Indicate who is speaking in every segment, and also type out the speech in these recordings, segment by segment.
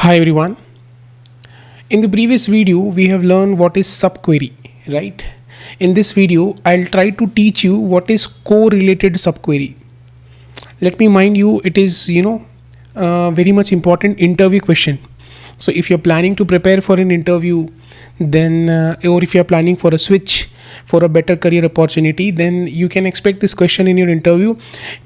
Speaker 1: Hi everyone. In the previous video we have learned what is subquery, right? In this video I'll try to teach you what is correlated subquery. Let me mind you, it is very much important interview question. So if you're planning to prepare for an interview, then or if you're planning for a switch for a better career opportunity, then you can expect this question in your interview,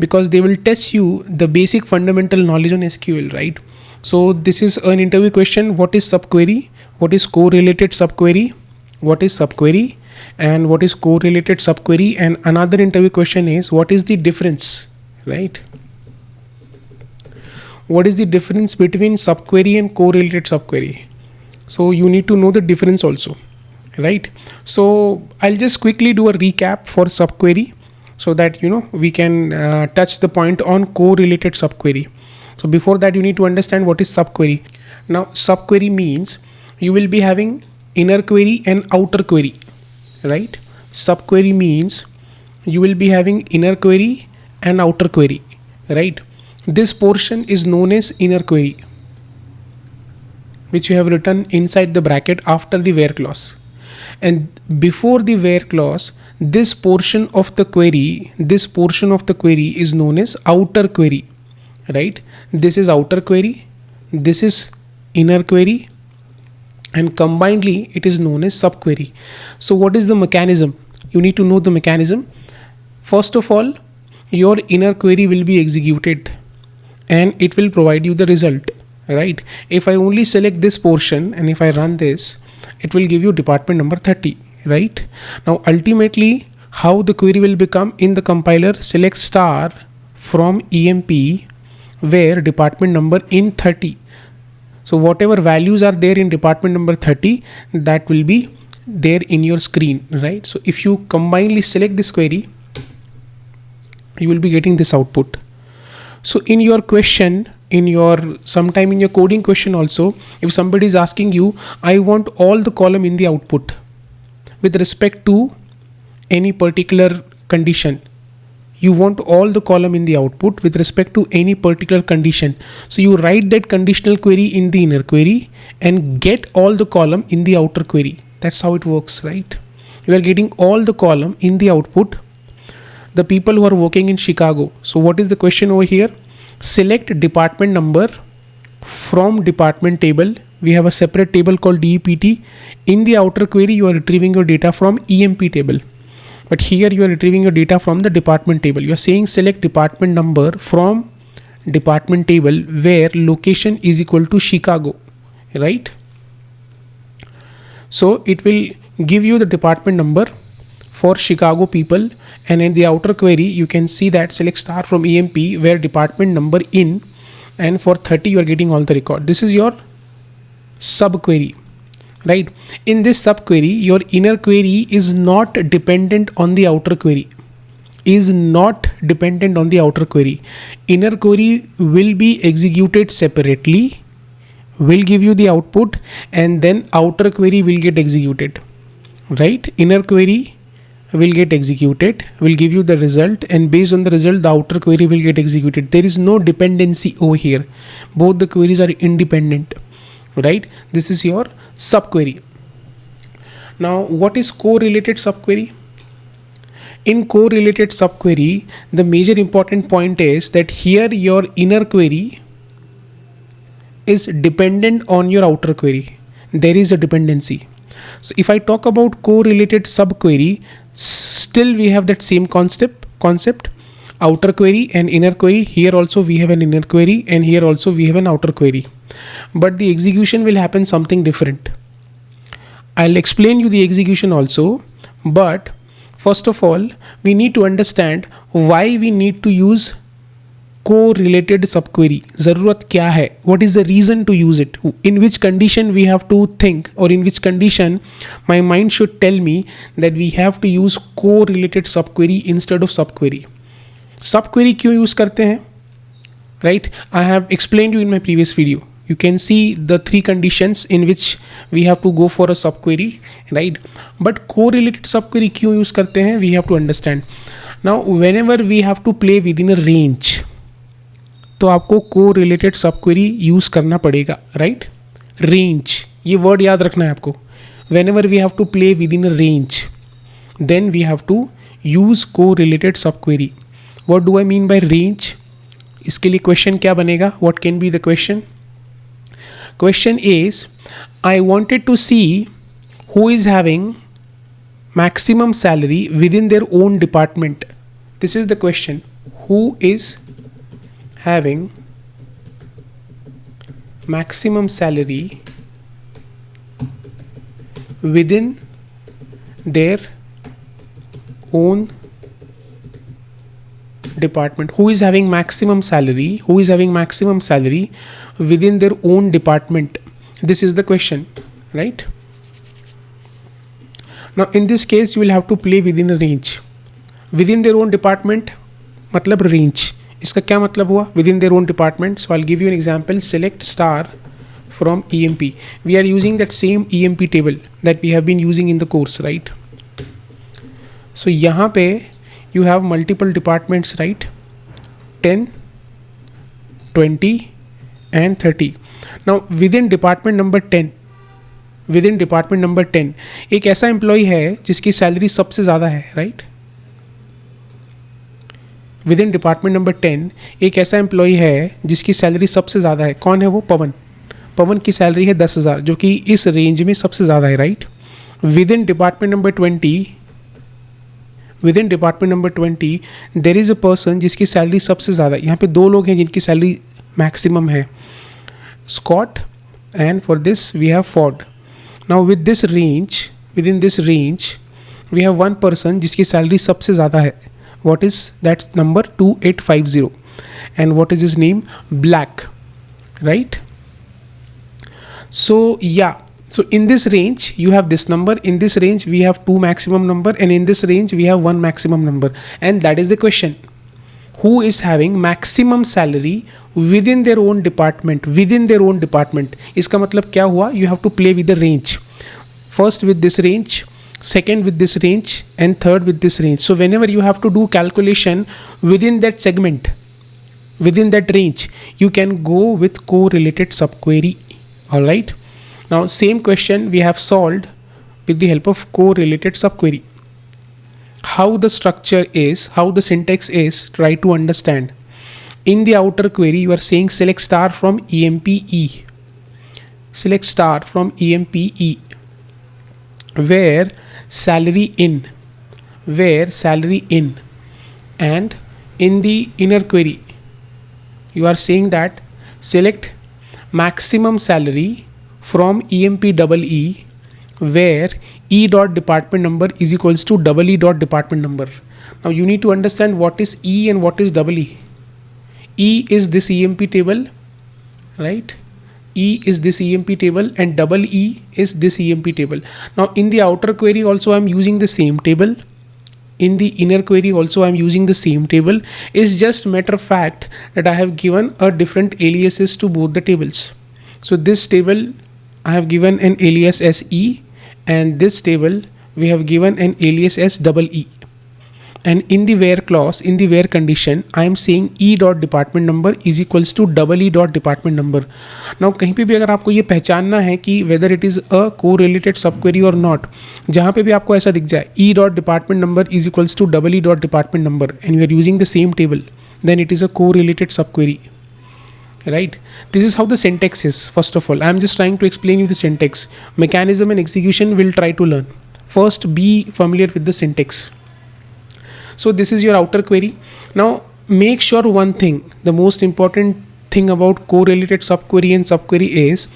Speaker 1: because they will test you the basic fundamental knowledge on SQL, right? So this is an interview question. What is subquery? What is correlated subquery? What is subquery? And what is correlated subquery? And another interview question is, what is the difference, right? What is the difference between subquery and correlated subquery? So you need to know the difference also, right? So I'll just quickly do a recap for subquery so that we can touch the point on correlated subquery. So before that, you need to understand what is subquery. Now subquery means you will be having inner query and outer query, right? Subquery means you will be having inner query and outer query, right? This portion is known as inner query, which you have written inside the bracket after the where clause. And before the where clause, this portion of the query is known as outer query, right? This is outer query, this is inner query, and combinedly it is known as subquery. So what is the mechanism? You need to know the mechanism. First of all, your inner query will be executed and it will provide you the result, right? If I only select this portion and if I run this, it will give you department number 30, right? Now ultimately how the query will become in the compiler, select star from EMP where department number in 30. So whatever values are there in department number 30, that will be there in your screen, right? So if you combinedly select this query, you will be getting this output. So in your question, sometime in your coding question also, if somebody is asking you, I want all the column in the output with respect to any particular condition. You want all the column in the output with respect to any particular condition. So you write that conditional query in the inner query and get all the column in the outer query. That's how it works, right? You are getting all the column in the output. The people who are working in Chicago. So what is the question over here? Select department number from department table. We have a separate table called DEPT. In the outer query, you are retrieving your data from EMP table. But here you are retrieving your data from the department table. You are saying select department number from department table where location is equal to Chicago, right? So it will give you the department number for Chicago people, and in the outer query you can see that select star from EMP where department number in, and for 30 you are getting all the record. This is your subquery, right? In this subquery, your inner query is not dependent on the outer query. Inner query will be executed separately, will give you the output, and then outer query will get executed, right? Inner query will get executed, will give you the result, and based on the result the outer query will get executed. There is no dependency over here. Both the queries are independent, right? This is your subquery. Now what is correlated subquery? In correlated subquery, the major important point is that here your inner query is dependent on your outer query. There is a dependency. So if I talk about correlated subquery, still we have that same concept, outer query and inner query. Here also we have an inner query and here also we have an outer query, but the execution will happen something different. I'll explain you the execution also, but first of all we need to understand why we need to use correlated subquery. Zarurat kya hai? What is the reason to use it? In which condition we have to think, or in which condition my mind should tell me that we have to use correlated subquery instead of subquery. Subquery क्यों use करते हैं? Right? I have explained you in my previous video. You can see the 3 conditions in which we have to go for a subquery, right? But correlated subquery क्यों use करते हैं? We have to understand. Now, whenever we have to play within a range, तो आपको को related सब query use करना पड़ेगा, right. Range, ये वर्ड याद रखना है आपको। whenever we have to play within a range, then we have to use correlated subquery. What do I mean by range? इसके लिए क्वेश्चन क्या बनेगा? What can be the question? Question is, I wanted to see who is having maximum salary within their own department. This is the question. Who is having maximum salary within their own department? Who is having maximum salary? Who is having maximum salary within their own department? This is the question, right? Now in this case you will have to play within a range. Within their own department मतलब range. इसका क्या मतलब हुआ? Within their own department. So I'll give you an example. Select star from EMP. We are using that same EMP table that we have been using in the course, right? So यहाँ पे you have multiple departments, right? 10, 20 and 30. Now within department number 10, एक ऐसा employ है जिसकी salary सबसे ज़्यादा है, right. Within department number 10 एक ऐसा एम्प्लॉय है जिसकी सैलरी सबसे ज़्यादा है। कौन है वो? पवन। पवन की सैलरी है 10,000, जो कि इस रेंज में सबसे ज़्यादा है, right. Within department number 20 there is a person जिसकी सैलरी सबसे ज़्यादा है। यहाँ पे दो लोग हैं जिनकी सैलरी मैक्सिमम है, Scott and for this we have Ford. Now with this range, within this range we have one person जिसकी सैलरी सबसे ज़्यादा है। What is that number? 2850. And what is his name? Black, right? So yeah, so in this range you have this number, in this range we have two maximum number, and in this range we have one maximum number, and that is the question. Who is having maximum salary within their own department? Within their own department. इसका मतलब क्या हुआ? You have to play with the range. First with this range, second with this range, and third with this range. So whenever you have to do calculation within that segment, within that range, you can go with correlated subquery. All right. Now same question we have solved with the help of correlated subquery. How the structure is, how the syntax is, try to understand. In the outer query you are saying select star from EMPE. Select star from EMPE where salary in, and in the inner query you are saying that select maximum salary from EMPEE where E dot department number is equals to E dot department number. Now you need to understand what is E and what is EE. E is this EMP table, right? E is this EMP table and EE is this EMP table. Now in the outer query also I am using the same table. In the inner query also I am using the same table. It's just matter of fact that I have given a different aliases to both the tables. So this table I have given an alias as E, and this table we have given an alias as EE. And in the where clause, in the where condition, I am saying E dot department number is equals to EE dot department number. Now कहीं पे भी अगर आपको ये पहचानना है कि whether it is a correlated subquery or not, जहाँ पे भी आपको ऐसा दिख जाए E dot department number is equals to EE dot department number, and you are using the same table, then it is a correlated subquery, right? This is how the syntax is. First of all, I am just trying to explain you the syntax. Mechanism and execution will try to learn. First, be familiar with the syntax. So this is your outer query. Now make sure one thing, the most important thing about correlated subquery and subquery is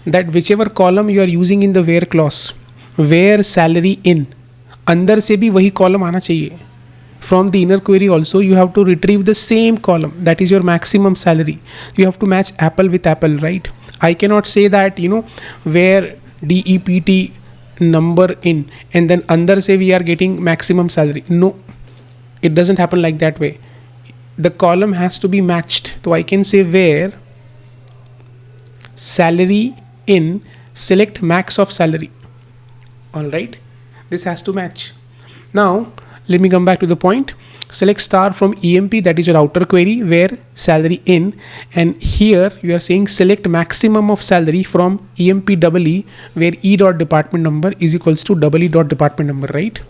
Speaker 1: that whichever column you are using in the where clause, where salary in, अंदर से भी वही column आना चाहिए. From the inner query also you have to retrieve the same column, that is your maximum salary. You have to match apple with apple, right? I cannot say that where DEPT number in and then अंदर से we are getting maximum salary. No, it doesn't happen like that way. The column has to be matched. So I can say where salary in, select max of salary. All right, this has to match. Now let me come back to the point. select star from EMP, that is your outer query, where salary in, and here you are saying select maximum of salary from EMP EE, where E dot department number is equals to EE dot department number, right?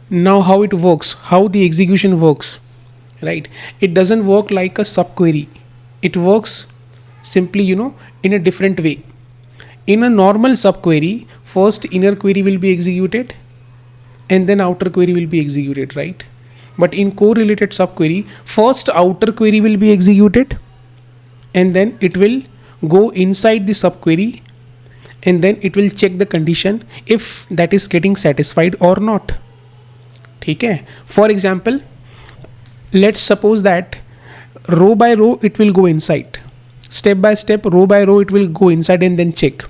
Speaker 1: Now how it works, how the execution works, right? It doesn't work like a subquery. It works simply, in a different way. In a normal subquery, first inner query will be executed and then outer query will be executed, right? But in correlated subquery, first outer query will be executed and then it will go inside the subquery and then it will check the condition if that is getting satisfied or not. Okay? For example, let's suppose that row by row it will go inside. Step by step, row by row it will go inside and then check.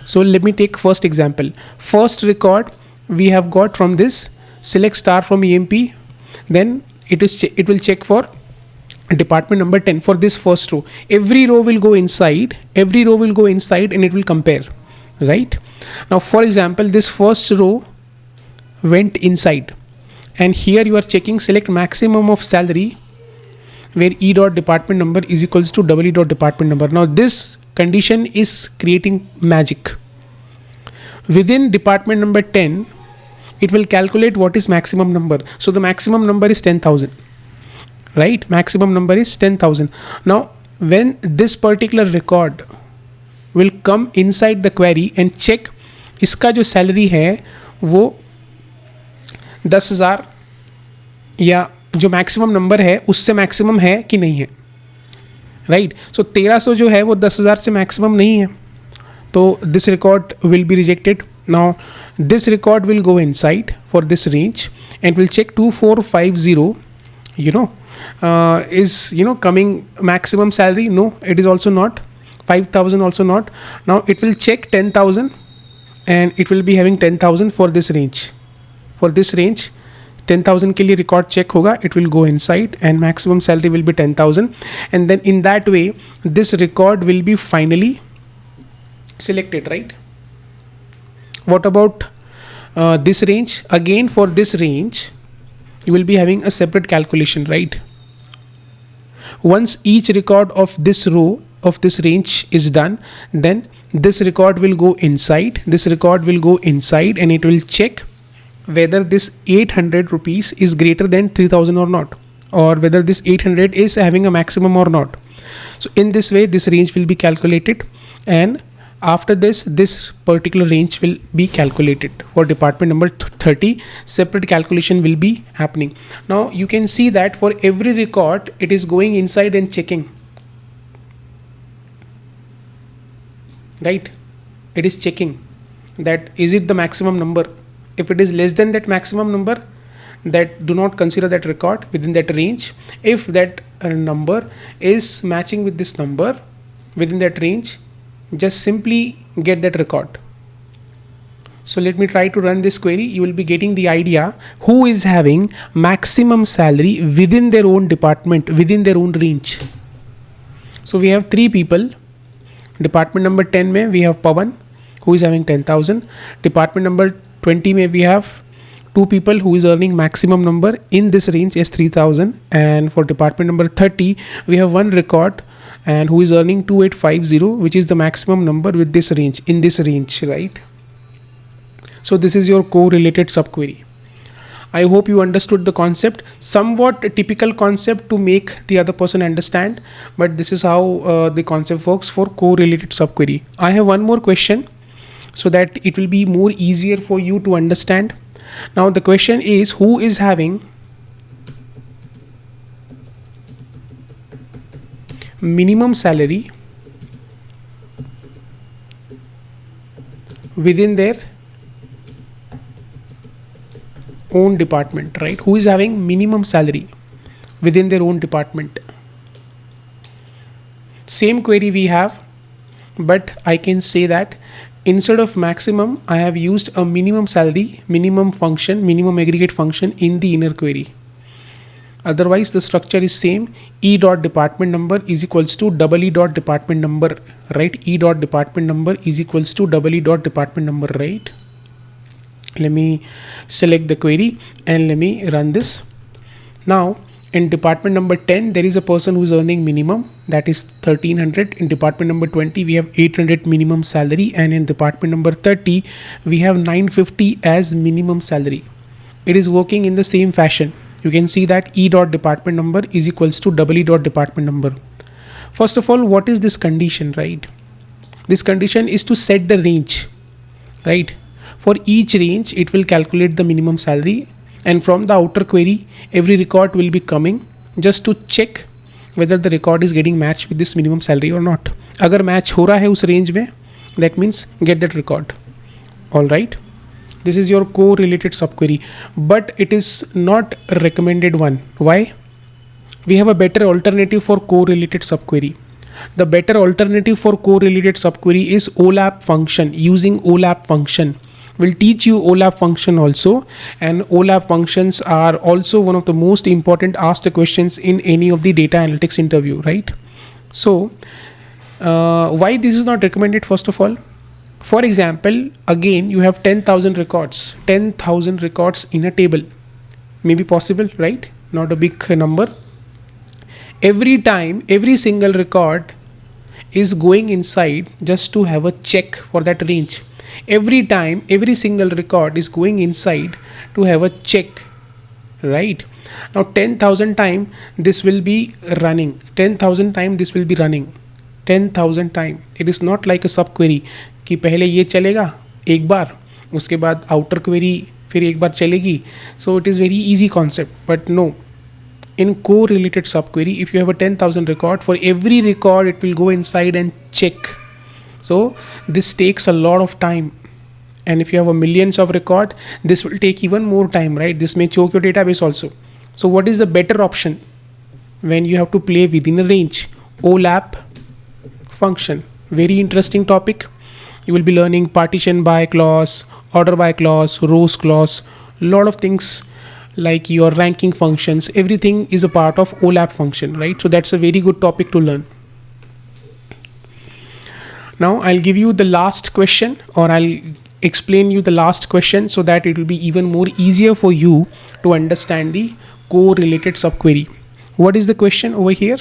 Speaker 1: So let me take first example. First record we have got from this select star from EMP, then it will check for department number 10 for this first row. Every row will go inside, and it will compare, right? Now for example, this first row went inside and here you are checking select maximum of salary where E dot department number is equals to EE dot department number. Now this condition is creating magic. Within department number 10, it will calculate what is maximum number. So the maximum number is 10,000, right? Maximum number is 10,000. Now when this particular record will come inside the query and check इसका जो salary है वो 10,000 या जो maximum number है उससे maximum है कि नहीं है, राइट? सो 1300 जो है वो 10,000 से मैक्सिमम नहीं है, तो this record will be rejected. Now this record will go inside for this range and will check 2450 is coming maximum salary. No, it is also not. 5,000 also not. Now it will check 10,000 and it will be having 10,000 for this range. For this range 10,000 के लिए record check होगा, it will go inside and maximum salary will be 10,000, and then in that way this record will be finally selected, right? What about this range? Again for this range you will be having a separate calculation, right? Once each record of this row of this range is done, then this record will go inside, and it will check whether this 800 rupees is greater than 3,000 or not, or whether this 800 is having a maximum or not. So in this way this range will be calculated, and after this particular range will be calculated for department number 30. Separate calculation will be happening. Now you can see that for every record it is going inside and checking, right? It is checking that is it the maximum number. If it is less than that maximum number, that do not consider that record within that range. If that number is matching with this number within that range, just simply get that record. So let me try to run this query. You will be getting the idea who is having maximum salary within their own department, within their own range. So we have 3 people. Department number 10 mein we have Pavan, who is having 10,000. Department number 20 में we have 2 people who is earning maximum number in this range is 3,000, and for department number 30 we have 1 record and who is earning 2850, which is the maximum number with this range, in this range, right? So this is your correlated subquery. I hope you understood the concept, somewhat a typical concept to make the other person understand, but this is how the concept works for correlated subquery. I have one more question so that it will be more easier for you to understand. Now the question is, who is having minimum salary within their own department, right? Who is having minimum salary within their own department? Same query we have, but I can say that instead of maximum I have used a minimum salary, minimum function, minimum aggregate function in the inner query. Otherwise the structure is same. E dot department number is equals to EE dot department number, right? E dot department number is equals to EE dot department number, right? Let me select the query and let me run this. Now in department number 10 there is a person who's earning minimum, that is 1300. In department number 20 we have 800 minimum salary, and in department number 30 we have 950 as minimum salary. It is working in the same fashion. You can see that E dot department number is equals to E dot department number. First of all, what is this condition, right? This condition is to set the range, right? For each range it will calculate the minimum salary, and from the outer query every record will be coming just to check whether the record is getting matched with this minimum salary or not. अगर match हो रहा है उस range में, that means get that record. All right. This is your correlated subquery, but it is not recommended one. Why? We have a better alternative for correlated subquery. The better alternative for correlated subquery is OLAP function. Using OLAP function, we'll teach you OLAP function also, and OLAP functions are also one of the most important asked questions in any of the data analytics interview, right? So why this is not recommended? First of all, for example, again you have 10,000 records, 10,000 records in a table. Maybe possible, right? Not a big number. Every time, every single record is going inside just to have a check for that range. Every time, every single record is going inside to have a check, right? Now 10,000 times this will be running. 10,000 times this will be running. 10,000 times. It is not like a subquery कि पहले ये चलेगा एक बार, उसके बाद outer query फिर एक बार चलेगी. So it is very easy concept, but no. In correlated subquery, if you have a 10,000 record, for every record it will go inside and check. So this takes a lot of time, and if you have a millions of record, this will take even more time, right? This may choke your database also. So what is the better option when you have to play within a range? OLAP function. Very interesting topic. You will be learning partition by clause, order by clause, rows clause, lot of things like your ranking functions. Everything is a part of OLAP function, right? So that's a very good topic to learn. Now I'll give you the last question, or I'll explain you the last question so that it will be even more easier for you to understand the correlated subquery. What is the question over here?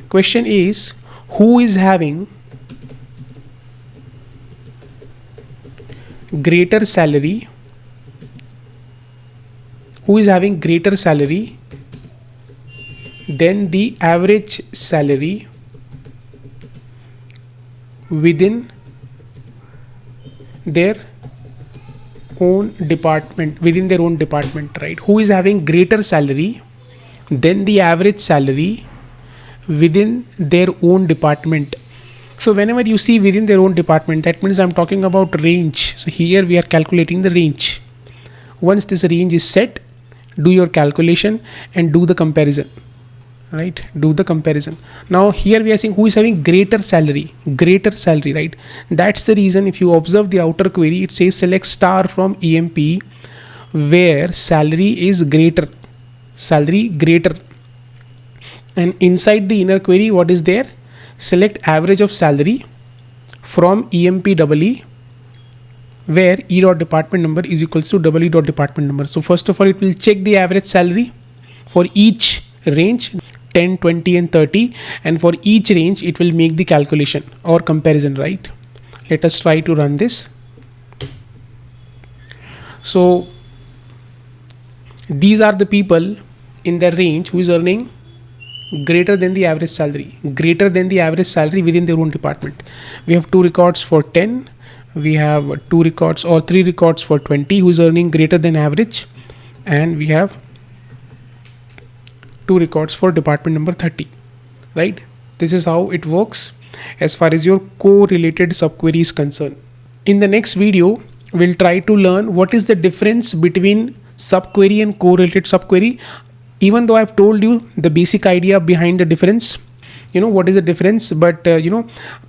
Speaker 1: Question is, who is having greater salary? Who is having greater salary than the average salary within their own department, right? Who is having greater salary than the average salary within their own department? So whenever you see within their own department, that means I'm talking about range. So here we are calculating the range. Once this range is set, do your calculation and do the comparison, right? Do the comparison. Now here we are saying who is having greater salary, right? That's the reason if you observe the outer query, it says select star from EMP where salary is greater, and inside the inner query what is there? Select average of salary from EMP where E dot department number is equals to E dot department number. So first of all, it will check the average salary for each range 10, 20 and 30, and for each range it will make the calculation or comparison, right? Let us try to run this. So these are the people in the range who is earning greater than the average salary within their own department. We have 2 records for 10, we have 2 records or 3 records for 20 who is earning greater than average, and we have 2 records for department number 30, right? This is how it works as far as your correlated subquery is concerned. In the next video, we'll try to learn what is the difference between subquery and correlated subquery. Even though I've told you the basic idea behind the difference, you know what is the difference, but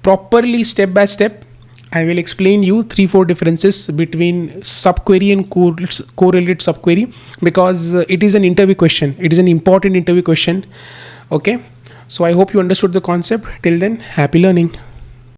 Speaker 1: properly step by step I will explain you 3-4 differences between subquery and correlated subquery, because it is an interview question. It is an important interview question. Okay, so I hope you understood the concept. Till then, happy learning.